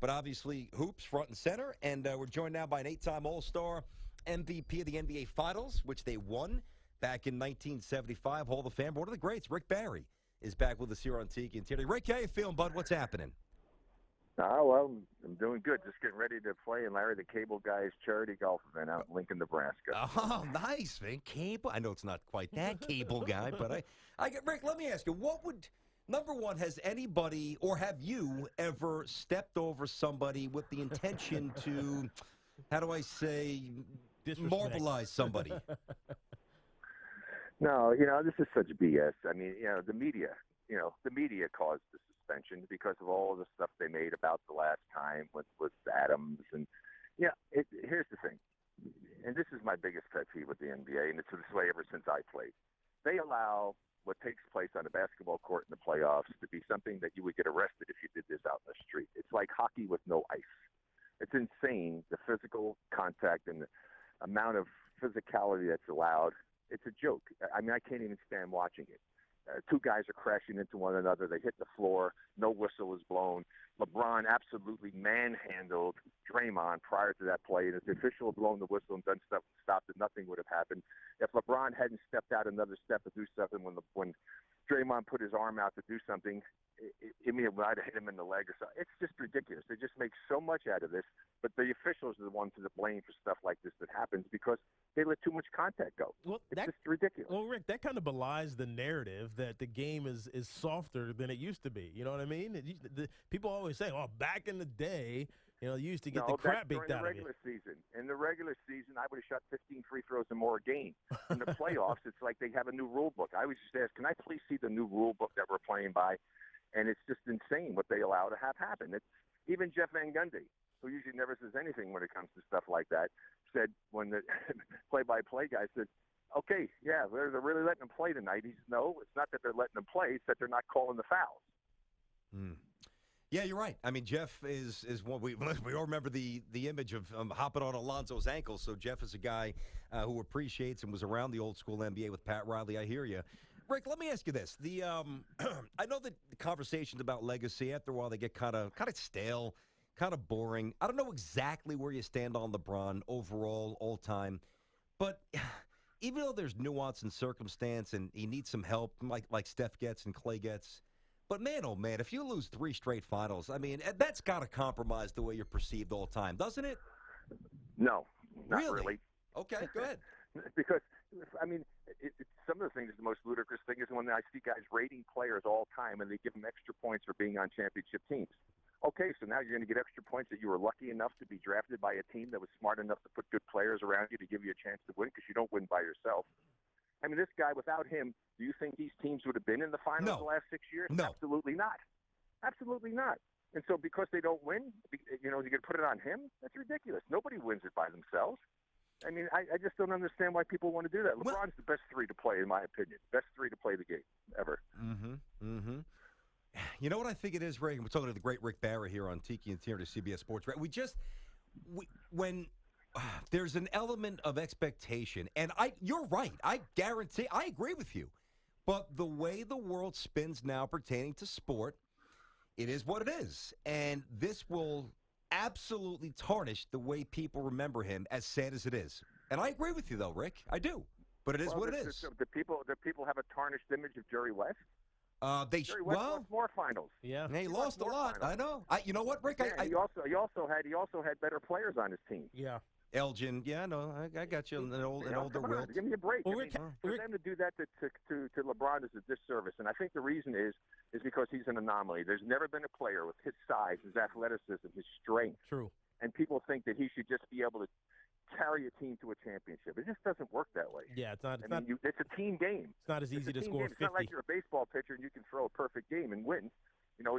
but obviously hoops front and center. And we're joined now by an 8-time All-Star, MVP of the NBA Finals, which they won back in 1975. Hall of Fame. One of the greats, Rick Barry, is back with us here on Tiki and Tierney. Rick, how you feeling, bud? What's happening? Well, I'm doing good. Just getting ready to play in Larry the Cable Guy's charity golf event out in Lincoln, Nebraska. Oh, nice, man. Cable. I know it's not quite that cable guy, but Rick, let me ask you, number one, has anybody or have you ever stepped over somebody with the intention to, how do I say, marbilize somebody? No, this is such BS. I mean, the media caused the suspension because of all of the stuff they made about the last time with Adams. And, here's the thing, and this is my biggest pet peeve with the NBA, and it's this way ever since I played. They allow what takes place on a basketball court in the playoffs to be something that you would get arrested if you did this out in the street. It's like hockey with no ice. It's insane, the physical contact and the amount of physicality that's allowed. It's a joke. I mean, I can't even stand watching it. Two guys are crashing into one another. They hit the floor. No whistle is blown. LeBron absolutely manhandled Draymond prior to that play. And if the official had blown the whistle and done stuff and stopped it, nothing would have happened. If LeBron hadn't stepped out another step to do something when Draymond put his arm out to do something, it might have hit him in the leg or something. It's just ridiculous. They just make so much out of this. But the officials are the ones to blame for stuff like this that happens because they let too much contact go. Well, it's just ridiculous. Well, Rick, that kind of belies the narrative that the game is softer than it used to be. You know what I mean? People always say, "Oh, back in the day, you used to get the crap beat out of you." In the regular season, I would have shot 15 free throws and more a game. In the playoffs, it's like they have a new rule book. I always just ask, "Can I please see the new rule book that we're playing by?" And it's just insane what they allow to have happen. It's even Jeff Van Gundy, who usually never says anything when it comes to stuff like that, said when the play-by-play guy said, "Okay, yeah, they're really letting him play tonight." He said, "No, it's not that they're letting him play; it's that they're not calling the fouls." Yeah, you're right. I mean, Jeff is one we all remember the image of hopping on Alonzo's ankle. So Jeff is a guy who appreciates and was around the old school NBA with Pat Riley. I hear you. Rick, let me ask you this: I know that the conversations about legacy after a while they get kind of stale, kind of boring. I don't know exactly where you stand on LeBron overall, all time, but even though there's nuance and circumstance, and he needs some help, like Steph gets and Clay gets. But man, oh man, if you lose 3 straight finals, I mean, that's got to compromise the way you're perceived all time, doesn't it? No, not really. Okay, go ahead. Because, I mean, some of the things, the most ludicrous thing is when I see guys rating players all time and they give them extra points for being on championship teams. Okay, so now you're going to get extra points that you were lucky enough to be drafted by a team that was smart enough to put good players around you to give you a chance to win because you don't win by yourself. I mean, this guy, without him, do you think these teams would have been in the finals the last 6 years? No. Absolutely not. Absolutely not. And so because they don't win, you're going to put it on him? That's ridiculous. Nobody wins it by themselves. I mean, I just don't understand why people want to do that. LeBron's the best 3 to play, in my opinion. Best 3 to play the game ever. You know what I think it is, Ray? We're talking to the great Rick Barry here on Tiki and Tierney CBS Sports. When there's an element of expectation, and you're right. I guarantee, I agree with you. But the way the world spins now pertaining to sport, it is what it is. And this will absolutely tarnish the way people remember him, as sad as it is. And I agree with you, though, Rick. I do. But it is what it is. Do people have a tarnished image of Jerry West? Jerry West lost more finals. Yeah, he lost a lot. Finals. I know. You know what, Rick? Yeah, he also had better players on his team. Yeah. Elgin, yeah, no, I got you. An older Wilt. Give me a break. Well, for them to do that to LeBron is a disservice, and I think the reason is because he's an anomaly. There's never been a player with his size, his athleticism, his strength. True. And people think that he should just be able to carry a team to a championship. It just doesn't work that way. Yeah, it's not. It's a team game. It's not as easy to score 50. It's not like you're a baseball pitcher and you can throw a perfect game and win.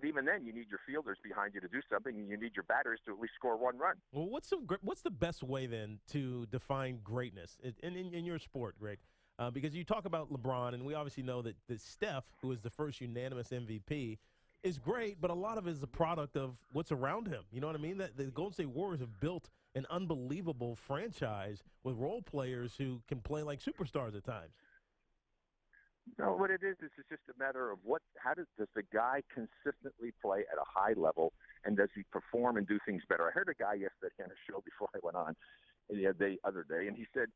Even then, you need your fielders behind you to do something, and you need your batters to at least score 1 run. Well, what's the best way then to define greatness in your sport, Greg? Because you talk about LeBron, and we obviously know that Steph, who is the first unanimous MVP, is great, but a lot of it is a product of what's around him. You know what I mean? That the Golden State Warriors have built an unbelievable franchise with role players who can play like superstars at times. No, what it is it's just a matter of how does the guy consistently play at a high level, and does he perform and do things better? I heard a guy yesterday on a show before I went on the other day, and he said,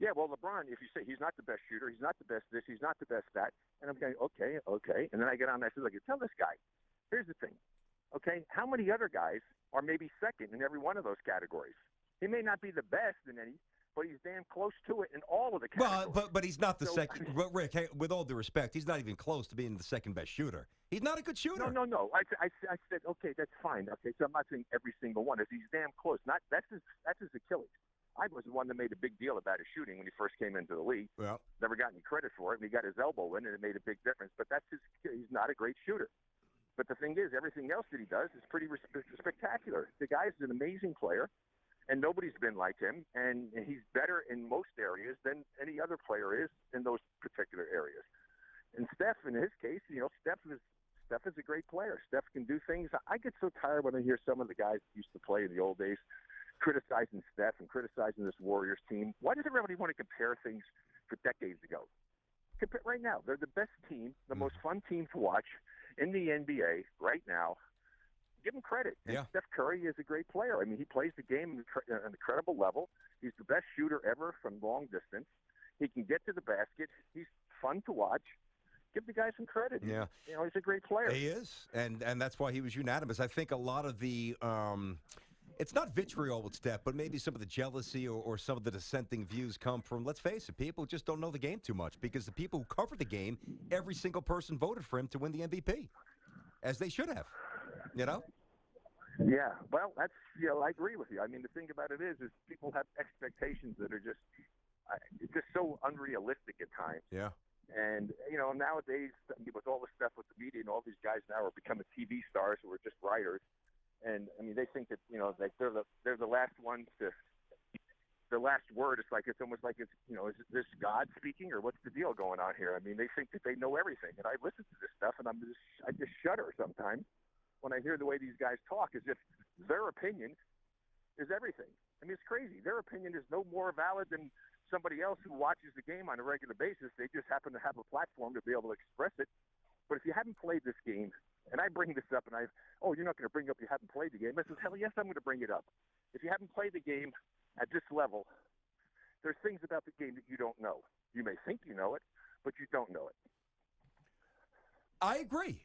yeah, well, LeBron, if you say he's not the best shooter, he's not the best this, he's not the best that, and I'm going, okay. And then I get on and I said, like, tell this guy, here's the thing, okay, how many other guys are maybe second in every one of those categories? He may not be the best in any, but he's damn close to it in all of the categories. Well, but he's not the second. Rick, hey, with all due respect, he's not even close to being the second best shooter. He's not a good shooter. No. I said, okay, that's fine. Okay, so I'm not saying every single one. If he's damn close, that's his Achilles. I was the one that made a big deal about his shooting when he first came into the league. Well, never got any credit for it, and he got his elbow in, and it made a big difference. But he's not a great shooter. But the thing is, everything else that he does is pretty spectacular. The guy's an amazing player. And nobody's been like him, and he's better in most areas than any other player is in those particular areas. And Steph, in his case, Steph is a great player. Steph can do things. I get so tired when I hear some of the guys who used to play in the old days criticizing Steph and criticizing this Warriors team. Why does everybody want to compare things for decades ago? Right now, they're the best team, the most fun team to watch in the NBA right now. Give him credit. And Steph Curry is a great player. I mean, he plays the game at an incredible level. He's the best shooter ever from long distance. He can get to the basket. He's fun to watch. Give the guy some credit. Yeah. He's a great player. He is, and that's why he was unanimous. I think a lot of the it's not vitriol with Steph, but maybe some of the jealousy or some of the dissenting views come from, let's face it, people just don't know the game too much, because the people who cover the game, every single person voted for him to win the MVP, as they should have. Yeah, well, that's I agree with you. I mean, the thing about it is people have expectations that are just so unrealistic at times. Yeah. And nowadays, with all the stuff with the media and all these guys now are becoming TV stars who are just writers, and I mean they think that like they're the last ones to. The last word, it's almost like it's is this God speaking, or what's the deal going on here? I mean, they think that they know everything, and I listen to this stuff, and I just shudder sometimes when I hear the way these guys talk, as if their opinion is everything. I mean, it's crazy. Their opinion is no more valid than somebody else who watches the game on a regular basis. They just happen to have a platform to be able to express it. But if you haven't played this game, and I bring this up, and you're not going to bring up you haven't played the game. I says, hell yes, I'm going to bring it up. If you haven't played the game at this level, there's things about the game that you don't know. You may think you know it, but you don't know it. I agree.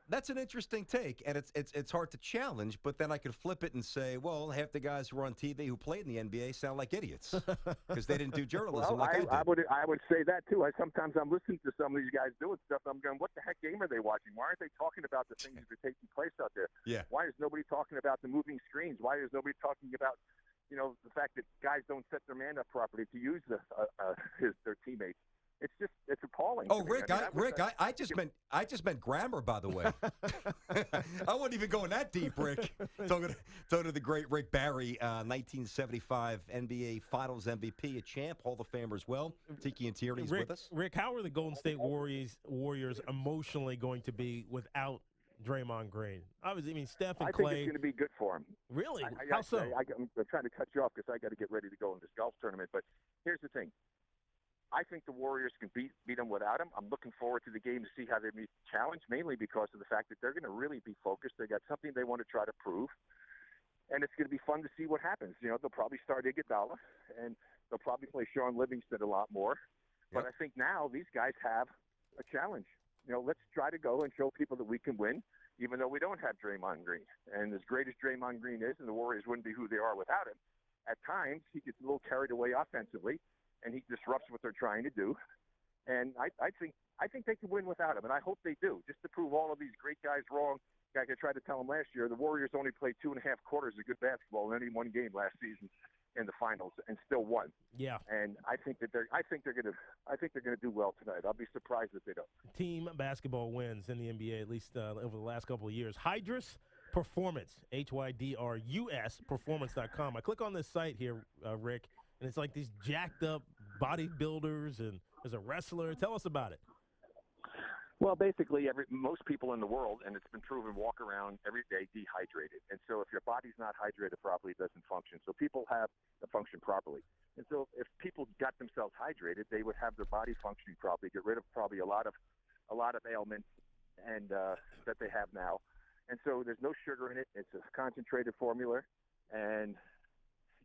That's an interesting take, and it's hard to challenge, but then I could flip it and say, well, half the guys who are on TV who played in the NBA sound like idiots because they didn't do journalism like I did. I would say that, too. Sometimes I'm listening to some of these guys doing stuff, and I'm going, what the heck game are they watching? Why aren't they talking about the things that are taking place out there? Yeah. Why is nobody talking about the moving screens? Why is nobody talking about the fact that guys don't set their man up properly to use their teammates? It's appalling. Oh, Rick, I just meant grammar, by the way. I wasn't even going that deep, Rick. Talking to the great Rick Barry, 1975 NBA Finals MVP, a champ, Hall of Famer as well. Tiki and Tierney's with us. Rick, how are the Golden State Warriors emotionally going to be without Draymond Green? Obviously, I mean, Steph and Clay. I think it's going to be good for him. Really? How so? I'm trying to cut you off because I got to get ready to go in this golf tournament. But here's the thing. I think the Warriors can beat them without him. I'm looking forward to the game to see how they meet the challenge, mainly because of the fact that they're going to really be focused. They got something they want to try to prove, and it's going to be fun to see what happens. They'll probably start Iguodala, and they'll probably play Sean Livingston a lot more. But I think now these guys have a challenge. Let's try to go and show people that we can win, even though we don't have Draymond Green. And as great as Draymond Green is, and the Warriors wouldn't be who they are without him, at times he gets a little carried away offensively, and he disrupts what they're trying to do. And I think they can win without him, and I hope they do, just to prove all of these great guys wrong. Like I tried to tell them last year, the Warriors only played 2.5 quarters of good basketball in any one game last season in the finals, and still won. Yeah. And I think they're going to do well tonight. I'll be surprised if they don't. Team basketball wins in the NBA, at least over the last couple of years. Hydrus Performance, HYDRUS Performance.com. I click on this site here, Rick, and it's like these jacked up bodybuilders, and there's a wrestler. Tell us about it. Well, basically, most people in the world, and it's been proven, walk around every day dehydrated. And so if your body's not hydrated properly, it doesn't function. So people have to function properly. And so if people got themselves hydrated, they would have their body functioning properly, get rid of probably a lot of ailments and that they have now. And so there's no sugar in it. It's a concentrated formula. And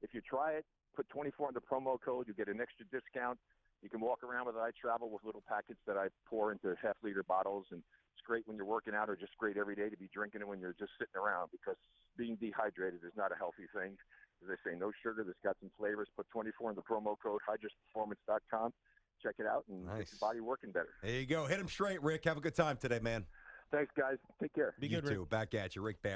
if you try it, put 24 in the promo code, you get an extra discount. You can walk around with it. I travel with little packets that I pour into half-liter bottles, and it's great when you're working out or just great every day to be drinking it when you're just sitting around, because being dehydrated is not a healthy thing. As I say, no sugar. It's got some flavors. Put 24 in the promo code, hydrasperformance.com. Check it out and get your body working better. There you go. Hit him straight, Rick. Have a good time today, man. Thanks, guys. Take care. Be You good, Rick. too. Back at you, Rick Barry.